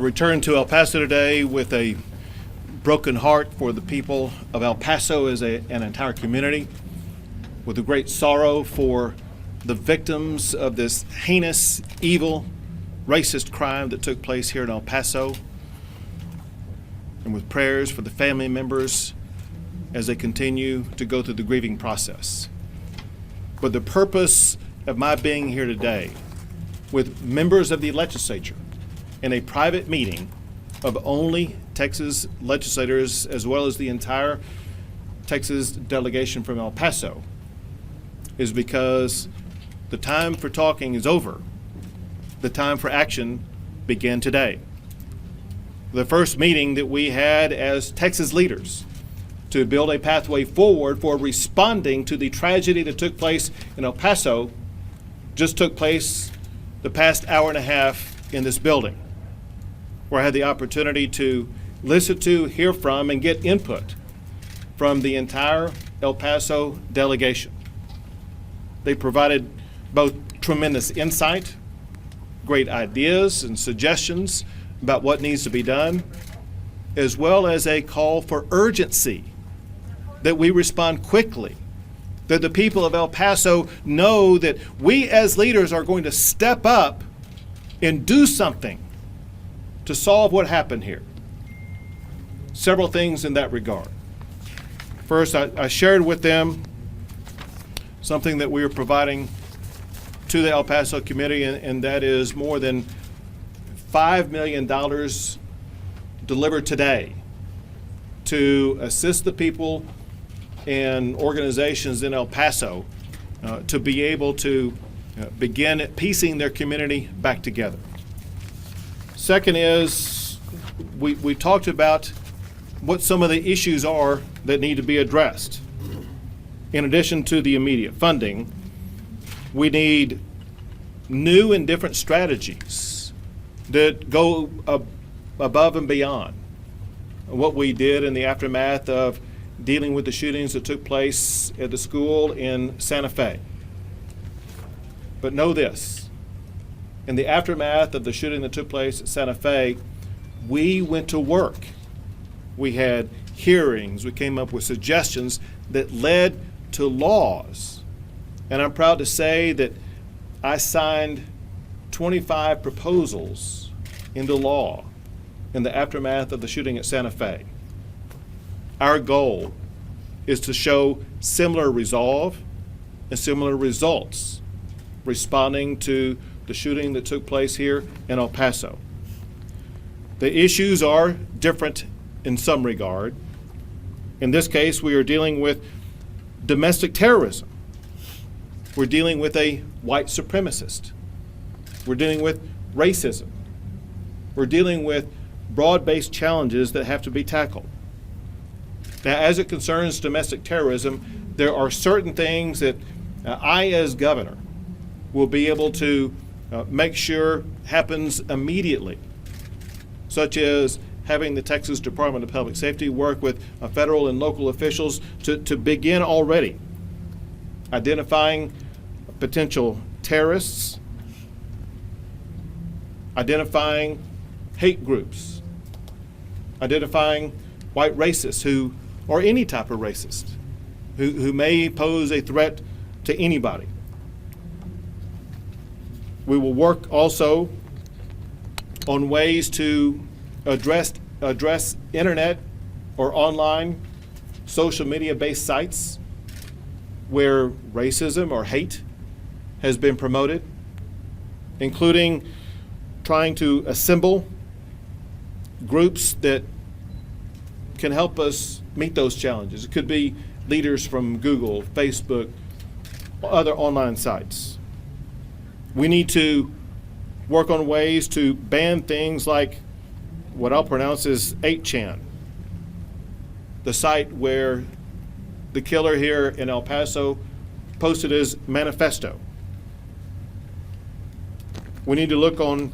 returned to El Paso today with a broken heart for the people of El Paso as an entire community, with a great sorrow for the victims of this heinous, evil, racist crime that took place here in El Paso, and with prayers for the family members as they continue to go through the grieving process. But the purpose of my being here today with members of the legislature in a private meeting of only Texas legislators, as well as the entire Texas delegation from El Paso, is because the time for talking is over. The time for action began today. The first meeting that we had as Texas leaders to build a pathway forward for responding to the tragedy that took place in El Paso just took place the past hour and a half in this building, where I had the opportunity to listen to, hear from, and get input from the entire El Paso delegation. They provided both tremendous insight, great ideas and suggestions about what needs to be done, as well as a call for urgency, that we respond quickly, that the people of El Paso know that we as leaders are going to step up and do something to solve what happened here. Several things in that regard. First, I shared with them something that we are providing to the El Paso community, and that is more than $5 million delivered today to assist the people and organizations in El Paso to be able to begin piecing their community back together. Second is, we talked about what some of the issues are that need to be addressed. In addition to the immediate funding, we need new and different strategies that go above and beyond what we did in the aftermath of dealing with the shootings that took place at the school in Santa Fe. But know this, in the aftermath of the shooting that took place at Santa Fe, we went to work. We had hearings, we came up with suggestions that led to laws. And I'm proud to say that I signed 25 proposals into law in the aftermath of the shooting at Santa Fe. Our goal is to show similar resolve and similar results responding to the shooting that took place here in El Paso. The issues are different in some regard. In this case, we are dealing with domestic terrorism. We're dealing with a white supremacist. We're dealing with racism. We're dealing with broad-based challenges that have to be tackled. Now, as it concerns domestic terrorism, there are certain things that I, as governor, will be able to make sure happens immediately, such as having the Texas Department of Public Safety work with federal and local officials to begin already identifying potential terrorists, identifying hate groups, identifying white racists or any type of racist who may pose a threat to anybody. We will work also on ways to address internet or online social media-based sites where racism or hate has been promoted, including trying to assemble groups that can help us meet those challenges. It could be leaders from Google, Facebook, or other online sites. We need to work on ways to ban things like what I'll pronounce as 8chan, the site where the killer here in El Paso posted his manifesto. We need to look on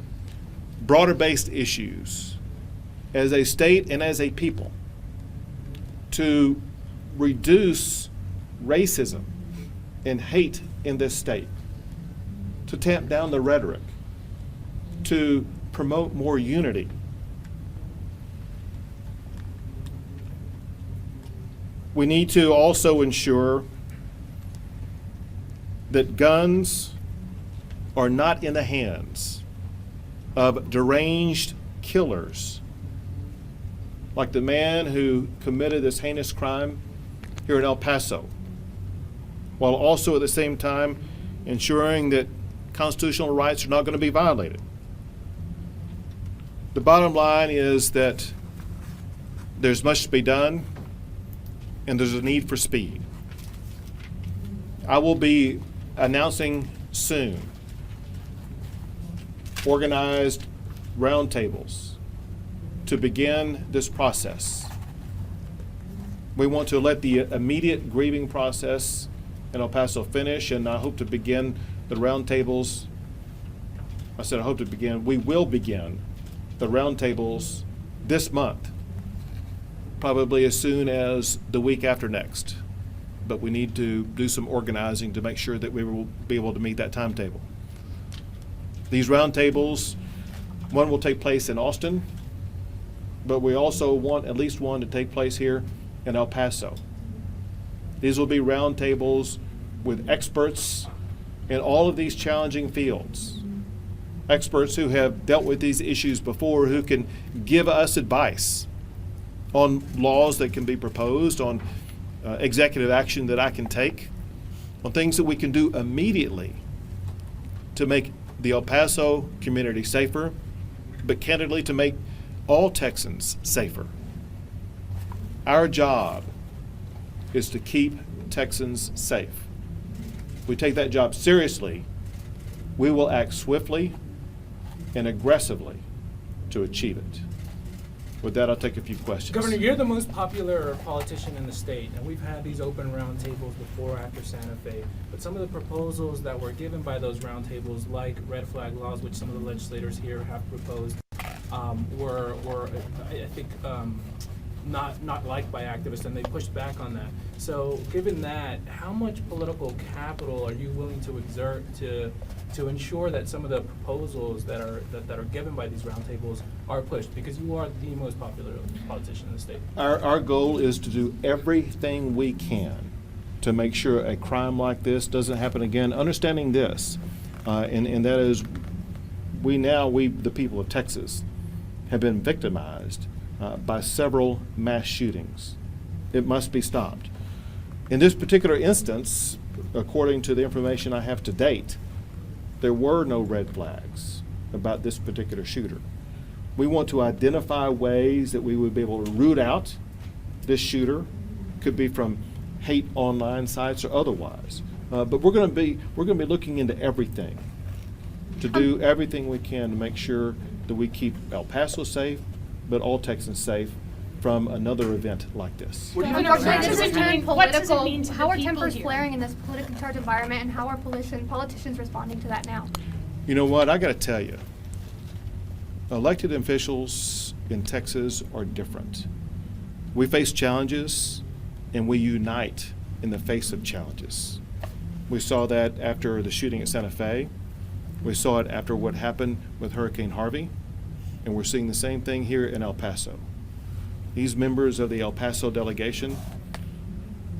broader-based issues as a state and as a people to reduce racism and hate in this state, to tamp down the rhetoric, to promote more unity We need to also ensure that guns are not in the hands of deranged killers, like the man who committed this heinous crime here in El Paso, while also at the same time ensuring that constitutional rights are not going to be violated. The bottom line is that there's much to be done, and there's a need for speed. I will be announcing soon organized roundtables to begin this process. We want to let the immediate grieving process in El Paso finish, and I hope to begin the roundtables. I said I hope to begin. We will begin the roundtables this month, probably as soon as the week after next. But we need to do some organizing to make sure that we will be able to meet that timetable. These roundtables, one will take place in Austin, but we also want at least one to take place here in El Paso. These will be roundtables with experts in all of these challenging fields. Experts who have dealt with these issues before, who can give us advice on laws that can be proposed, on executive action that I can take, on things that we can do immediately to make the El Paso community safer, but candidly to make all Texans safer. Our job is to keep Texans safe. If we take that job seriously, we will act swiftly and aggressively to achieve it. With that, I'll take a few questions. Governor, you're the most popular politician in the state, and we've had these open roundtables before after Santa Fe, but some of the proposals that were given by those roundtables, like red flag laws, which some of the legislators here have proposed, were I think, not liked by activists, and they pushed back on that. So given that, how much political capital are you willing to exert to ensure that some of the proposals that are given by these roundtables are pushed? Because you are the most popular politician in the state. Our goal is to do everything we can to make sure a crime like this doesn't happen again. Understanding this, and that is, we, the people of Texas, have been victimized by several mass shootings. It must be stopped. In this particular instance, according to the information I have to date, there were no red flags about this particular shooter. We want to identify ways that we would be able to root out this shooter. Could be from hate online sites or otherwise. But we're going to be looking into everything to do everything we can to make sure that we keep El Paso safe, but all Texans safe from another event like this. Unfortunately, this has turned political. How are tempers flaring in this politically charged environment, and how are politicians responding to that now? You know what? I got to tell you, elected officials in Texas are different. We face challenges, and we unite in the face of challenges. We saw that after the shooting at Santa Fe. We saw it after what happened with Hurricane Harvey, and we're seeing the same thing here in El Paso. These members of the El Paso delegation,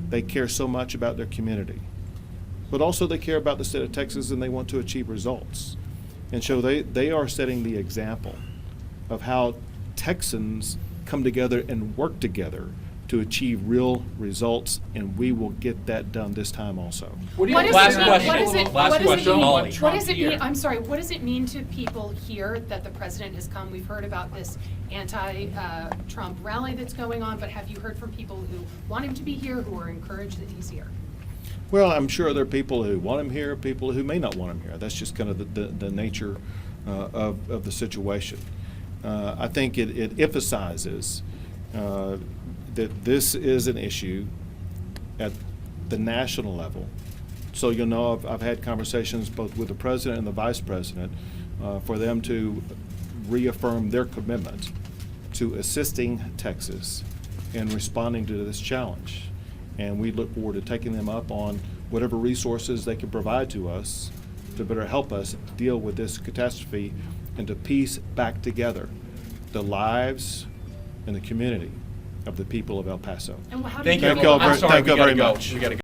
they care so much about their community, but also they care about the state of Texas, and they want to achieve results. And so they are setting the example of how Texans come together and work together to achieve real results, and we will get that done this time also. What does it mean? I'm sorry. What does it mean to people here that the president has come? We've heard about this anti-Trump rally that's going on, but have you heard from people who want him to be here, who are encouraged that he's here? Well, I'm sure there are people who want him here, people who may not want him here. That's just kind of the nature of the situation. I think it emphasizes that this is an issue at the national level. So you'll know I've had conversations both with the president and the vice president for them to reaffirm their commitment to assisting Texas in responding to this challenge. And we look forward to taking them up on whatever resources they can provide to us to better help us deal with this catastrophe and to piece back together the lives and the community of the people of El Paso. And how do Thank you you. Thank you all I'm very- sorry, thank we you all gotta very go. much. We gotta go.